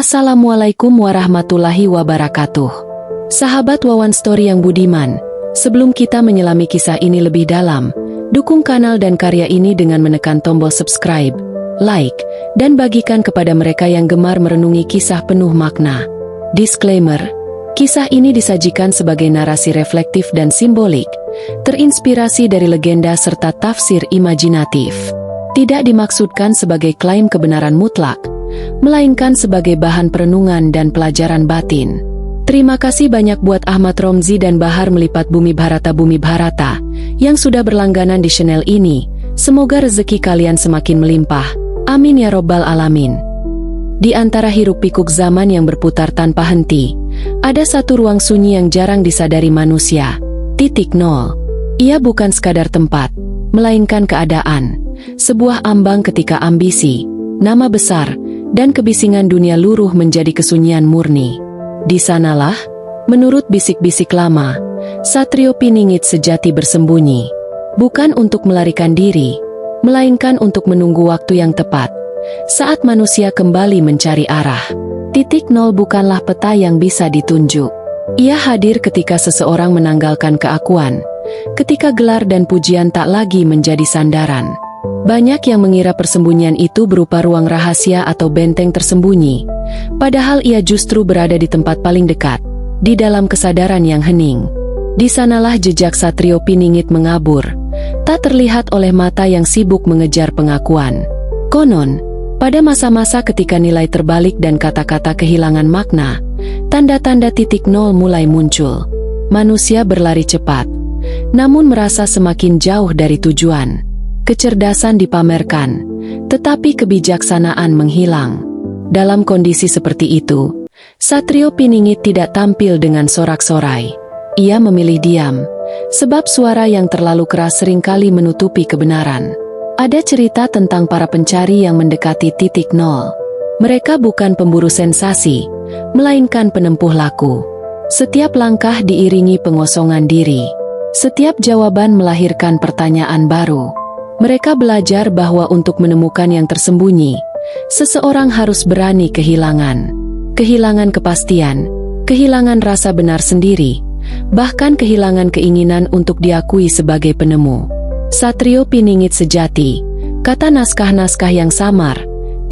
Assalamualaikum warahmatullahi wabarakatuh. Sahabat Wawan Story yang budiman, sebelum kita menyelami kisah ini lebih dalam, dukung kanal dan karya ini dengan menekan tombol subscribe, like, dan bagikan kepada mereka yang gemar merenungi kisah penuh makna. Disclaimer, kisah ini disajikan sebagai narasi reflektif dan simbolik, terinspirasi dari legenda serta tafsir imajinatif. Tidak dimaksudkan sebagai klaim kebenaran mutlak, melainkan sebagai bahan perenungan dan pelajaran batin. Terima kasih banyak buat Ahmad Romzi dan Bahar Melipat Bumi Bharata yang sudah berlangganan di channel ini. Semoga rezeki kalian semakin melimpah. Amin ya robbal alamin. Di antara hiruk-pikuk zaman yang berputar tanpa henti, ada satu ruang sunyi yang jarang disadari manusia. Titik nol. Ia bukan sekadar tempat, melainkan keadaan. Sebuah ambang ketika ambisi, nama besar, dan kebisingan dunia luruh menjadi kesunyian murni. Di sanalah, menurut bisik-bisik lama, Satrio Piningit sejati bersembunyi. Bukan untuk melarikan diri, melainkan untuk menunggu waktu yang tepat, saat manusia kembali mencari arah. Titik nol bukanlah peta yang bisa ditunjuk. Ia hadir ketika seseorang menanggalkan keakuan, ketika gelar dan pujian tak lagi menjadi sandaran. Banyak yang mengira persembunyian itu berupa ruang rahasia atau benteng tersembunyi, padahal ia justru berada di tempat paling dekat, di dalam kesadaran yang hening. Di sanalah jejak Satrio Piningit mengabur, tak terlihat oleh mata yang sibuk mengejar pengakuan. Konon, pada masa-masa ketika nilai terbalik dan kata-kata kehilangan makna, tanda-tanda titik nol mulai muncul. Manusia berlari cepat, namun merasa semakin jauh dari tujuan. Kecerdasan dipamerkan, tetapi kebijaksanaan menghilang. Dalam kondisi seperti itu, Satrio Piningit tidak tampil dengan sorak-sorai. Ia memilih diam, sebab suara yang terlalu keras seringkali menutupi kebenaran. Ada cerita tentang para pencari yang mendekati titik nol. Mereka bukan pemburu sensasi, melainkan penempuh laku. Setiap langkah diiringi pengosongan diri. Setiap jawaban melahirkan pertanyaan baru. Mereka belajar bahwa untuk menemukan yang tersembunyi, seseorang harus berani kehilangan. Kehilangan kepastian, kehilangan rasa benar sendiri, bahkan kehilangan keinginan untuk diakui sebagai penemu. Satrio Piningit sejati, kata naskah-naskah yang samar,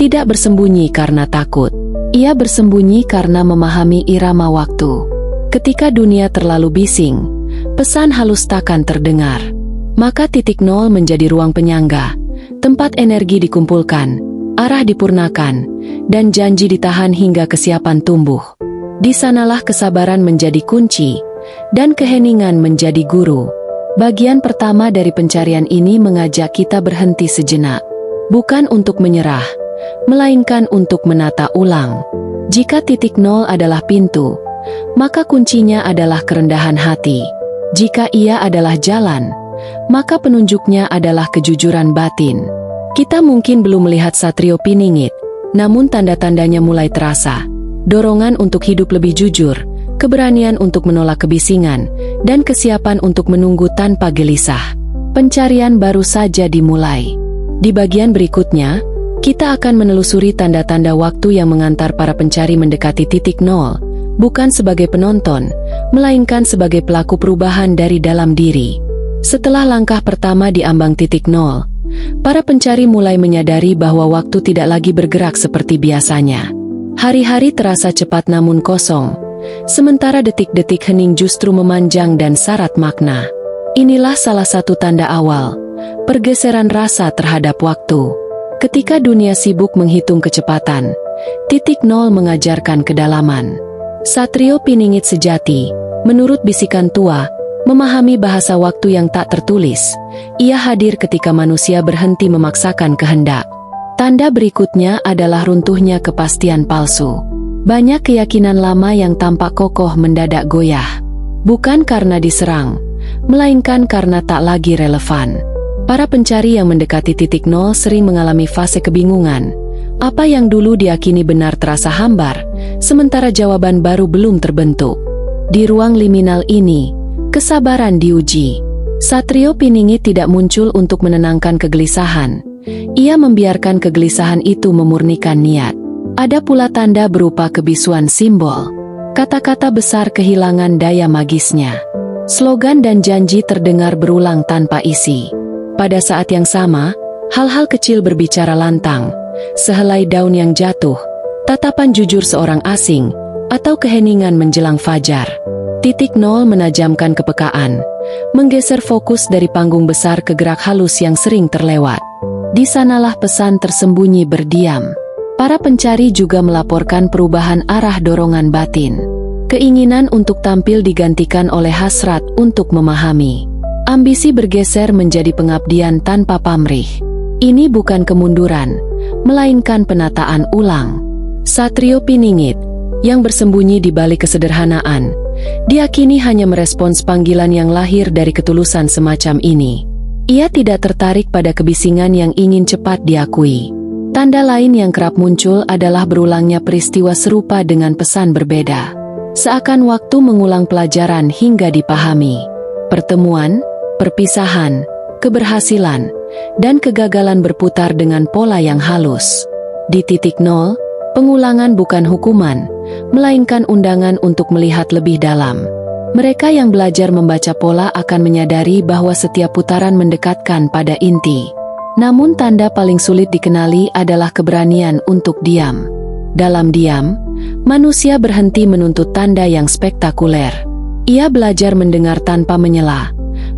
tidak bersembunyi karena takut. Ia bersembunyi karena memahami irama waktu. Ketika dunia terlalu bising, pesan halus takkan terdengar. Maka titik nol menjadi ruang penyangga, tempat energi dikumpulkan, arah dipurnakan, dan janji ditahan hingga kesiapan tumbuh. Di sanalah kesabaran menjadi kunci, dan keheningan menjadi guru. Bagian pertama dari pencarian ini mengajak kita berhenti sejenak. Bukan untuk menyerah, melainkan untuk menata ulang. Jika titik nol adalah pintu, maka kuncinya adalah kerendahan hati. Jika ia adalah jalan, maka penunjuknya adalah kejujuran batin. Kita mungkin belum melihat Satrio Piningit, namun tanda-tandanya mulai terasa. Dorongan untuk hidup lebih jujur, keberanian untuk menolak kebisingan, dan kesiapan untuk menunggu tanpa gelisah. Pencarian baru saja dimulai. Di bagian berikutnya, kita akan menelusuri tanda-tanda waktu yang mengantar para pencari mendekati titik nol, bukan sebagai penonton, melainkan sebagai pelaku perubahan dari dalam diri. Setelah langkah pertama di ambang titik nol, para pencari mulai menyadari bahwa waktu tidak lagi bergerak seperti biasanya. Hari-hari terasa cepat namun kosong, sementara detik-detik hening justru memanjang dan syarat makna. Inilah salah satu tanda awal, pergeseran rasa terhadap waktu. Ketika dunia sibuk menghitung kecepatan, titik nol mengajarkan kedalaman. Satrio Piningit sejati, menurut bisikan tua, memahami bahasa waktu yang tak tertulis. Ia hadir ketika manusia berhenti memaksakan kehendak. Tanda berikutnya adalah runtuhnya kepastian palsu. Banyak keyakinan lama yang tampak kokoh mendadak goyah. Bukan karena diserang, melainkan karena tak lagi relevan. Para pencari yang mendekati titik nol sering mengalami fase kebingungan. Apa yang dulu diyakini benar terasa hambar, sementara jawaban baru belum terbentuk. Di ruang liminal ini, kesabaran diuji. Satrio Piningit tidak muncul untuk menenangkan kegelisahan. Ia membiarkan kegelisahan itu memurnikan niat. Ada pula tanda berupa kebisuan simbol. Kata-kata besar kehilangan daya magisnya. Slogan dan janji terdengar berulang tanpa isi. Pada saat yang sama, hal-hal kecil berbicara lantang. Sehelai daun yang jatuh, tatapan jujur seorang asing, atau keheningan menjelang fajar. Titik nol menajamkan kepekaan, menggeser fokus dari panggung besar ke gerak halus yang sering terlewat. Di sanalah pesan tersembunyi berdiam. Para pencari juga melaporkan perubahan arah dorongan batin. Keinginan untuk tampil digantikan oleh hasrat untuk memahami. Ambisi bergeser menjadi pengabdian tanpa pamrih. Ini bukan kemunduran, melainkan penataan ulang. Satrio Piningit, yang bersembunyi di balik kesederhanaan, diakini hanya merespons panggilan yang lahir dari ketulusan semacam ini. Ia tidak tertarik pada kebisingan yang ingin cepat diakui. Tanda lain yang kerap muncul adalah berulangnya peristiwa serupa dengan pesan berbeda. Seakan waktu mengulang pelajaran hingga dipahami. Pertemuan, perpisahan, keberhasilan, dan kegagalan berputar dengan pola yang halus. Di titik nol, pengulangan bukan hukuman, melainkan undangan untuk melihat lebih dalam. Mereka yang belajar membaca pola akan menyadari bahwa setiap putaran mendekatkan pada inti. Namun tanda paling sulit dikenali adalah keberanian untuk diam. Dalam diam, manusia berhenti menuntut tanda yang spektakuler. Ia belajar mendengar tanpa menyela,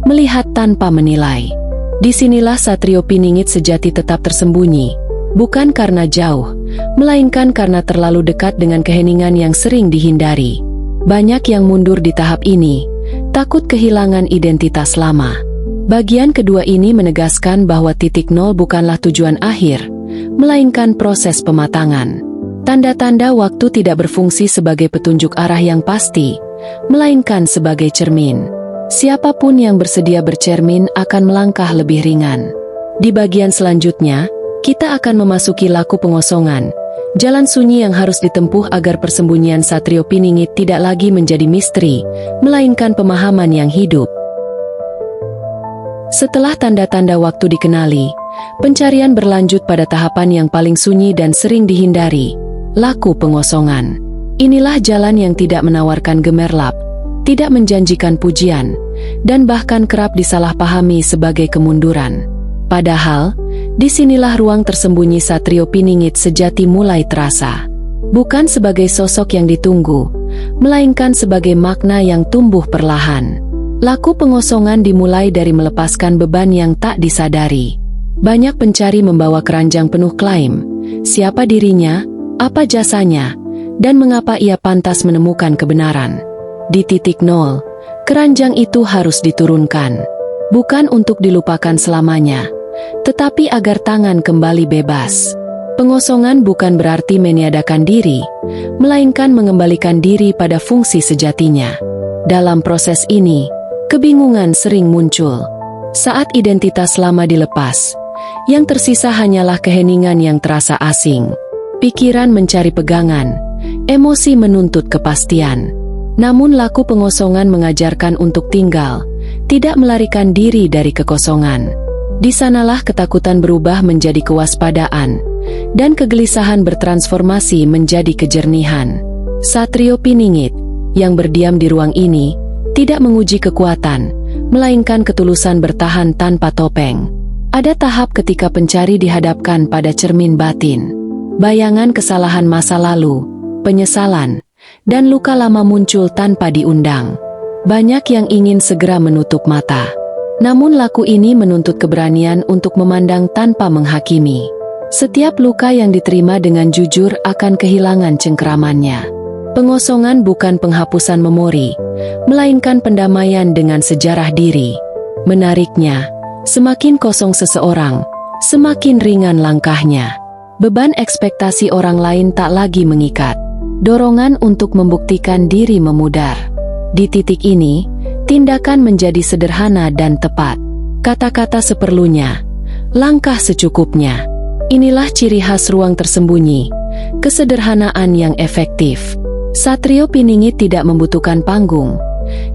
melihat tanpa menilai. Disinilah Satrio Piningit sejati tetap tersembunyi, bukan karena jauh, melainkan karena terlalu dekat dengan keheningan yang sering dihindari. Banyak yang mundur di tahap ini, takut kehilangan identitas lama. Bagian kedua ini menegaskan bahwa titik nol bukanlah tujuan akhir, melainkan proses pematangan. Tanda-tanda waktu tidak berfungsi sebagai petunjuk arah yang pasti, melainkan sebagai cermin. Siapapun yang bersedia bercermin akan melangkah lebih ringan. Di bagian selanjutnya, kita akan memasuki laku pengosongan, jalan sunyi yang harus ditempuh agar persembunyian Satrio Piningit tidak lagi menjadi misteri, melainkan pemahaman yang hidup. Setelah tanda-tanda waktu dikenali, pencarian berlanjut pada tahapan yang paling sunyi dan sering dihindari, laku pengosongan. Inilah jalan yang tidak menawarkan gemerlap, tidak menjanjikan pujian, dan bahkan kerap disalahpahami sebagai kemunduran. Padahal, disinilah ruang tersembunyi Satrio Piningit sejati mulai terasa. Bukan sebagai sosok yang ditunggu, melainkan sebagai makna yang tumbuh perlahan. Laku pengosongan dimulai dari melepaskan beban yang tak disadari. Banyak pencari membawa keranjang penuh klaim, siapa dirinya, apa jasanya, dan mengapa ia pantas menemukan kebenaran. Di titik nol, keranjang itu harus diturunkan. Bukan untuk dilupakan selamanya, tetapi agar tangan kembali bebas. Pengosongan bukan berarti meniadakan diri, melainkan mengembalikan diri pada fungsi sejatinya. Dalam proses ini, kebingungan sering muncul. Saat identitas lama dilepas, yang tersisa hanyalah keheningan yang terasa asing. Pikiran mencari pegangan, emosi menuntut kepastian. Namun laku pengosongan mengajarkan untuk tinggal, tidak melarikan diri dari kekosongan. Di sanalah ketakutan berubah menjadi kewaspadaan, dan kegelisahan bertransformasi menjadi kejernihan. Satrio Piningit, yang berdiam di ruang ini, tidak menguji kekuatan, melainkan ketulusan bertahan tanpa topeng. Ada tahap ketika pencari dihadapkan pada cermin batin. Bayangan kesalahan masa lalu, penyesalan, dan luka lama muncul tanpa diundang. Banyak yang ingin segera menutup mata. Namun laku ini menuntut keberanian untuk memandang tanpa menghakimi. Setiap luka yang diterima dengan jujur akan kehilangan cengkeramannya. Pengosongan bukan penghapusan memori, melainkan pendamaian dengan sejarah diri. Menariknya, semakin kosong seseorang, semakin ringan langkahnya. Beban ekspektasi orang lain tak lagi mengikat. Dorongan untuk membuktikan diri memudar. Di titik ini, tindakan menjadi sederhana dan tepat. Kata-kata seperlunya, langkah secukupnya. Inilah ciri khas ruang tersembunyi, kesederhanaan yang efektif. Satrio Piningit tidak membutuhkan panggung.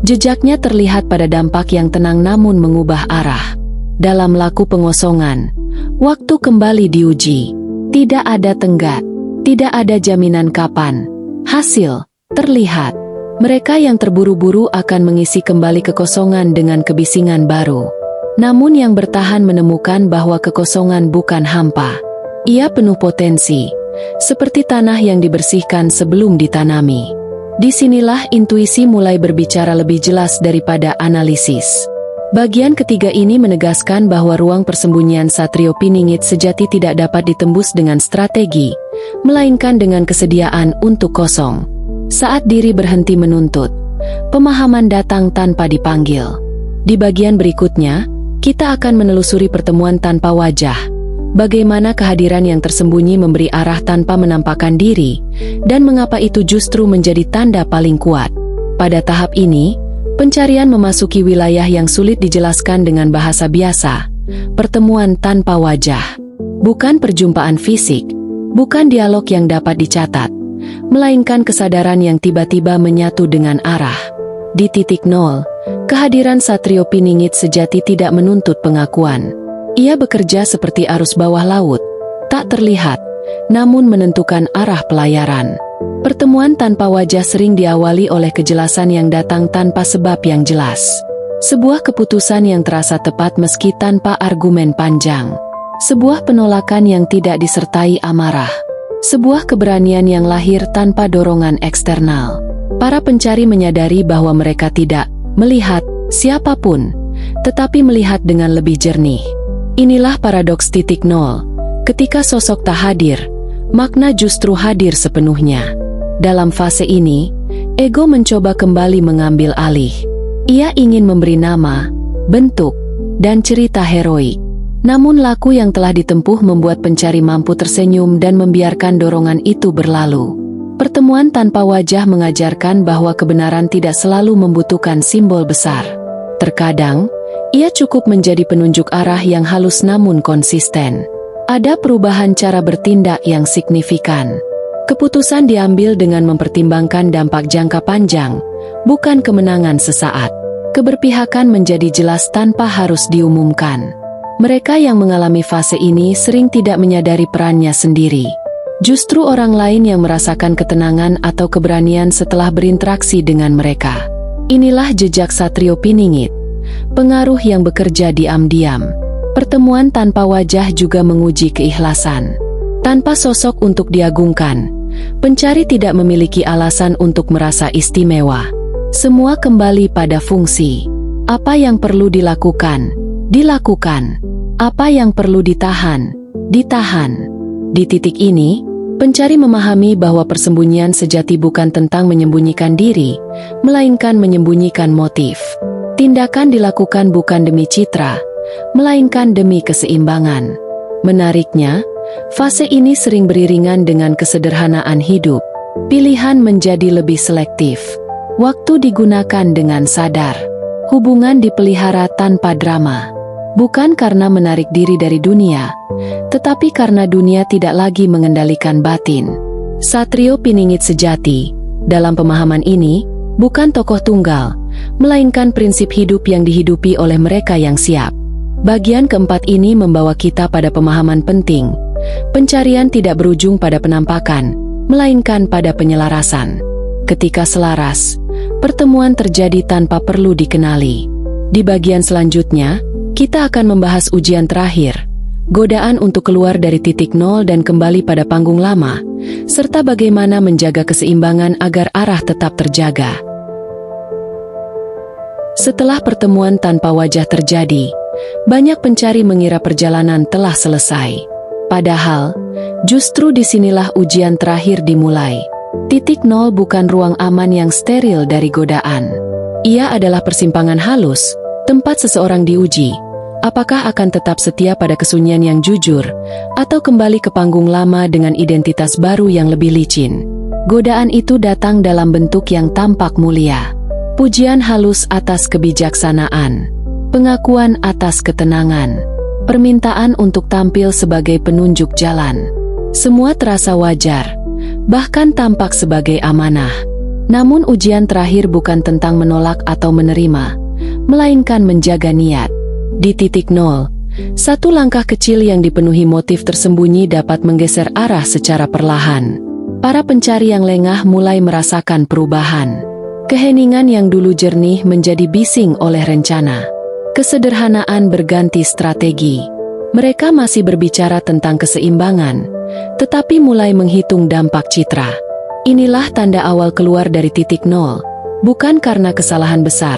Jejaknya terlihat pada dampak yang tenang namun mengubah arah. Dalam laku pengosongan, waktu kembali diuji. Tidak ada tenggat, Tidak ada jaminan kapan hasil terlihat. Mereka yang terburu-buru akan mengisi kembali kekosongan dengan kebisingan baru. Namun yang bertahan menemukan bahwa kekosongan bukan hampa. Ia penuh potensi, seperti tanah yang dibersihkan sebelum ditanami. Disinilah intuisi mulai berbicara lebih jelas daripada analisis. Bagian ketiga ini menegaskan bahwa ruang persembunyian Satrio Piningit sejati tidak dapat ditembus dengan strategi, melainkan dengan kesediaan untuk kosong. Saat diri berhenti menuntut, pemahaman datang tanpa dipanggil. Di bagian berikutnya, kita akan menelusuri pertemuan tanpa wajah. Bagaimana kehadiran yang tersembunyi memberi arah tanpa menampakkan diri, dan mengapa itu justru menjadi tanda paling kuat. Pada tahap ini, pencarian memasuki wilayah yang sulit dijelaskan dengan bahasa biasa. Pertemuan tanpa wajah. Bukan perjumpaan fisik, bukan dialog yang dapat dicatat, melainkan kesadaran yang tiba-tiba menyatu dengan arah. Di titik nol, kehadiran Satrio Piningit sejati tidak menuntut pengakuan. Ia bekerja seperti arus bawah laut, tak terlihat, namun menentukan arah pelayaran. Pertemuan tanpa wajah sering diawali oleh kejelasan yang datang tanpa sebab yang jelas. Sebuah keputusan yang terasa tepat meski tanpa argumen panjang. Sebuah penolakan yang tidak disertai amarah. Sebuah keberanian yang lahir tanpa dorongan eksternal. Para pencari menyadari bahwa mereka tidak melihat siapapun, tetapi melihat dengan lebih jernih. Inilah paradoks titik nol. Ketika sosok tak hadir, makna justru hadir sepenuhnya. Dalam fase ini, ego mencoba kembali mengambil alih. Ia ingin memberi nama, bentuk, dan cerita heroik. Namun laku yang telah ditempuh membuat pencari mampu tersenyum dan membiarkan dorongan itu berlalu. Pertemuan tanpa wajah mengajarkan bahwa kebenaran tidak selalu membutuhkan simbol besar. Terkadang, ia cukup menjadi penunjuk arah yang halus namun konsisten. Ada perubahan cara bertindak yang signifikan. Keputusan diambil dengan mempertimbangkan dampak jangka panjang, bukan kemenangan sesaat. Keberpihakan menjadi jelas tanpa harus diumumkan. Mereka yang mengalami fase ini sering tidak menyadari perannya sendiri. Justru orang lain yang merasakan ketenangan atau keberanian setelah berinteraksi dengan mereka. Inilah jejak Satrio Piningit. Pengaruh yang bekerja diam-diam. Pertemuan tanpa wajah juga menguji keikhlasan. Tanpa sosok untuk diagungkan, pencari tidak memiliki alasan untuk merasa istimewa. Semua kembali pada fungsi. Apa yang perlu dilakukan, dilakukan. Apa yang perlu ditahan, ditahan. Di titik ini, pencari memahami bahwa persembunyian sejati bukan tentang menyembunyikan diri, melainkan menyembunyikan motif. Tindakan dilakukan bukan demi citra, melainkan demi keseimbangan. Menariknya, fase ini sering beriringan dengan kesederhanaan hidup. Pilihan menjadi lebih selektif. Waktu digunakan dengan sadar. Hubungan dipelihara tanpa drama. Bukan karena menarik diri dari dunia, tetapi karena dunia tidak lagi mengendalikan batin. Satrio Piningit sejati, dalam pemahaman ini, bukan tokoh tunggal, melainkan prinsip hidup yang dihidupi oleh mereka yang siap. Bagian keempat ini membawa kita pada pemahaman penting. Pencarian tidak berujung pada penampakan, melainkan pada penyelarasan. Ketika selaras, pertemuan terjadi tanpa perlu dikenali. Di bagian selanjutnya, kita akan membahas ujian terakhir, godaan untuk keluar dari titik nol dan kembali pada panggung lama, serta bagaimana menjaga keseimbangan agar arah tetap terjaga. Setelah pertemuan tanpa wajah terjadi, banyak pencari mengira perjalanan telah selesai. Padahal, justru disinilah ujian terakhir dimulai. Titik nol bukan ruang aman yang steril dari godaan. Ia adalah persimpangan halus, tempat seseorang diuji. Apakah akan tetap setia pada kesunyian yang jujur, atau kembali ke panggung lama dengan identitas baru yang lebih licin? Godaan itu datang dalam bentuk yang tampak mulia. Pujian halus atas kebijaksanaan, pengakuan atas ketenangan, permintaan untuk tampil sebagai penunjuk jalan. Semua terasa wajar, bahkan tampak sebagai amanah. Namun ujian terakhir bukan tentang menolak atau menerima, melainkan menjaga niat. Di titik nol, Satu langkah kecil yang dipenuhi motif tersembunyi dapat menggeser arah secara perlahan. Para pencari yang lengah mulai merasakan perubahan. Keheningan yang dulu jernih menjadi bising oleh rencana. Kesederhanaan berganti strategi. Mereka masih berbicara tentang keseimbangan, tetapi mulai menghitung dampak citra. Inilah tanda awal keluar dari titik nol, bukan karena kesalahan besar,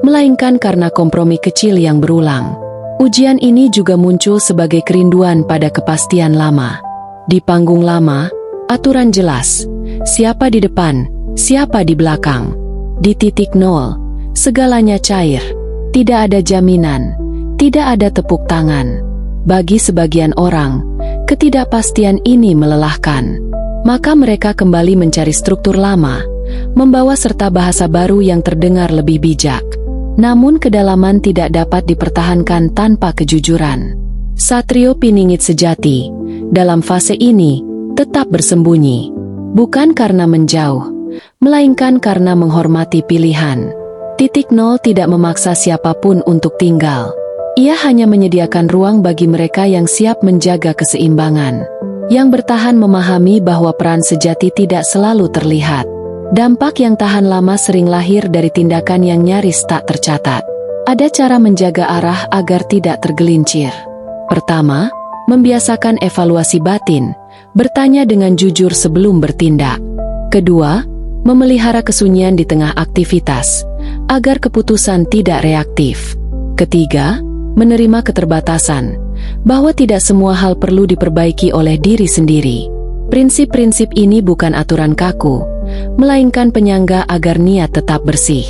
melainkan karena kompromi kecil yang berulang. Ujian ini juga muncul sebagai kerinduan pada kepastian lama. Di panggung lama, aturan jelas, siapa di depan, siapa di belakang. Di titik nol, segalanya cair, tidak ada jaminan, tidak ada tepuk tangan. Bagi sebagian orang, ketidakpastian ini melelahkan. Maka mereka kembali mencari struktur lama, membawa serta bahasa baru yang terdengar lebih bijak. Namun kedalaman tidak dapat dipertahankan tanpa kejujuran. Satrio Piningit sejati, dalam fase ini, tetap bersembunyi. Bukan karena menjauh, melainkan karena menghormati pilihan. Titik nol tidak memaksa siapapun untuk tinggal. Ia hanya menyediakan ruang bagi mereka yang siap menjaga keseimbangan. Yang bertahan memahami bahwa peran sejati tidak selalu terlihat. Dampak yang tahan lama sering lahir dari tindakan yang nyaris tak tercatat. Ada cara menjaga arah agar tidak tergelincir. Pertama, membiasakan evaluasi batin, bertanya dengan jujur sebelum bertindak. Kedua, memelihara kesunyian di tengah aktivitas, agar keputusan tidak reaktif. Ketiga, menerima keterbatasan, bahwa tidak semua hal perlu diperbaiki oleh diri sendiri. Prinsip-prinsip ini bukan aturan kaku, melainkan penyangga agar niat tetap bersih.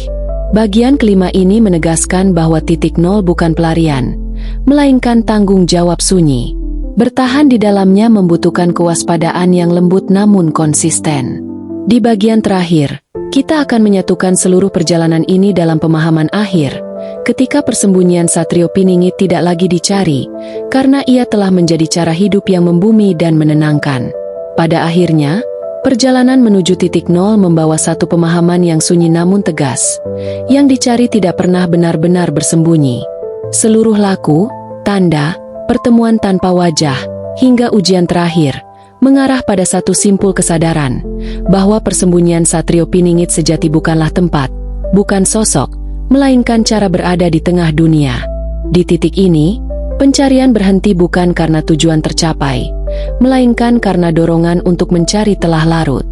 Bagian kelima ini menegaskan bahwa titik nol bukan pelarian, melainkan tanggung jawab sunyi. Bertahan di dalamnya membutuhkan kewaspadaan yang lembut namun konsisten. Di bagian terakhir, kita akan menyatukan seluruh perjalanan ini dalam pemahaman akhir, ketika persembunyian Satrio Piningit tidak lagi dicari, karena ia telah menjadi cara hidup yang membumi dan menenangkan. Pada akhirnya, perjalanan menuju titik nol membawa satu pemahaman yang sunyi namun tegas. Yang dicari tidak pernah benar-benar bersembunyi. Seluruh laku, tanda, pertemuan tanpa wajah, hingga ujian terakhir, mengarah pada satu simpul kesadaran, bahwa persembunyian Satrio Piningit sejati bukanlah tempat, bukan sosok, melainkan cara berada di tengah dunia. Di titik ini, pencarian berhenti bukan karena tujuan tercapai, melainkan karena dorongan untuk mencari telah larut.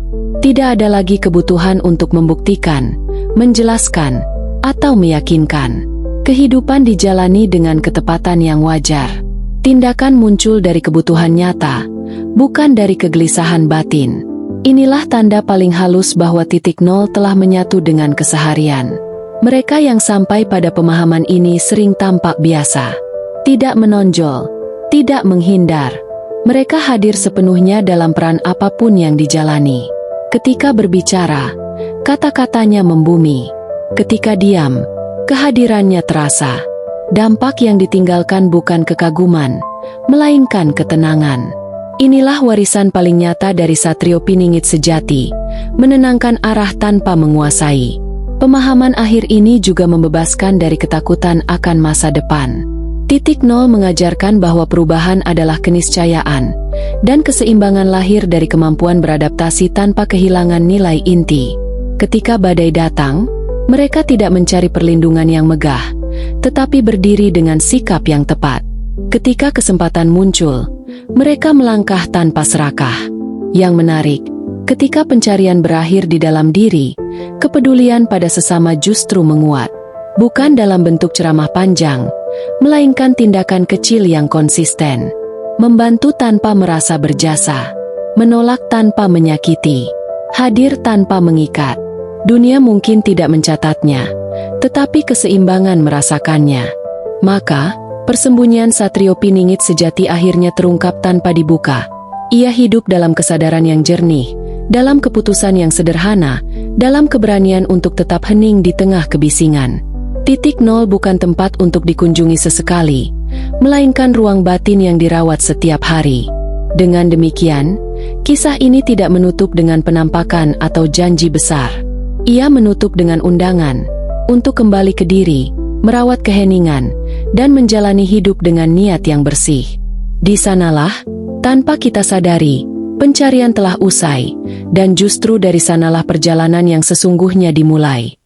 Tidak ada lagi kebutuhan untuk membuktikan, menjelaskan, atau meyakinkan. Kehidupan dijalani dengan ketepatan yang wajar. Tindakan muncul dari kebutuhan nyata, bukan dari kegelisahan batin. Inilah tanda paling halus bahwa titik nol telah menyatu dengan keseharian. Mereka yang sampai pada pemahaman ini sering tampak biasa. Tidak menonjol, tidak menghindar. Mereka hadir sepenuhnya dalam peran apapun yang dijalani. Ketika berbicara, kata-katanya membumi. Ketika diam, kehadirannya terasa. Dampak yang ditinggalkan bukan kekaguman, melainkan ketenangan. Inilah warisan paling nyata dari Satrio Piningit sejati, menenangkan arah tanpa menguasai. Pemahaman akhir ini juga membebaskan dari ketakutan akan masa depan. Titik nol mengajarkan bahwa perubahan adalah keniscayaan, dan keseimbangan lahir dari kemampuan beradaptasi tanpa kehilangan nilai inti. Ketika badai datang, mereka tidak mencari perlindungan yang megah, tetapi berdiri dengan sikap yang tepat. Ketika kesempatan muncul, mereka melangkah tanpa serakah. Yang menarik, ketika pencarian berakhir di dalam diri, kepedulian pada sesama justru menguat. Bukan dalam bentuk ceramah panjang, melainkan tindakan kecil yang konsisten. Membantu tanpa merasa berjasa, menolak tanpa menyakiti, hadir tanpa mengikat. Dunia mungkin tidak mencatatnya, tetapi keseimbangan merasakannya. Maka, persembunyian Satrio Piningit sejati akhirnya terungkap tanpa dibuka. Ia hidup dalam kesadaran yang jernih, dalam keputusan yang sederhana, dalam keberanian untuk tetap hening di tengah kebisingan. Titik nol bukan tempat untuk dikunjungi sesekali, melainkan ruang batin yang dirawat setiap hari. Dengan demikian, kisah ini tidak menutup dengan penampakan atau janji besar. Ia menutup dengan undangan untuk kembali ke diri, merawat keheningan, dan menjalani hidup dengan niat yang bersih. Di sanalah, tanpa kita sadari, pencarian telah usai, dan justru dari sanalah perjalanan yang sesungguhnya dimulai.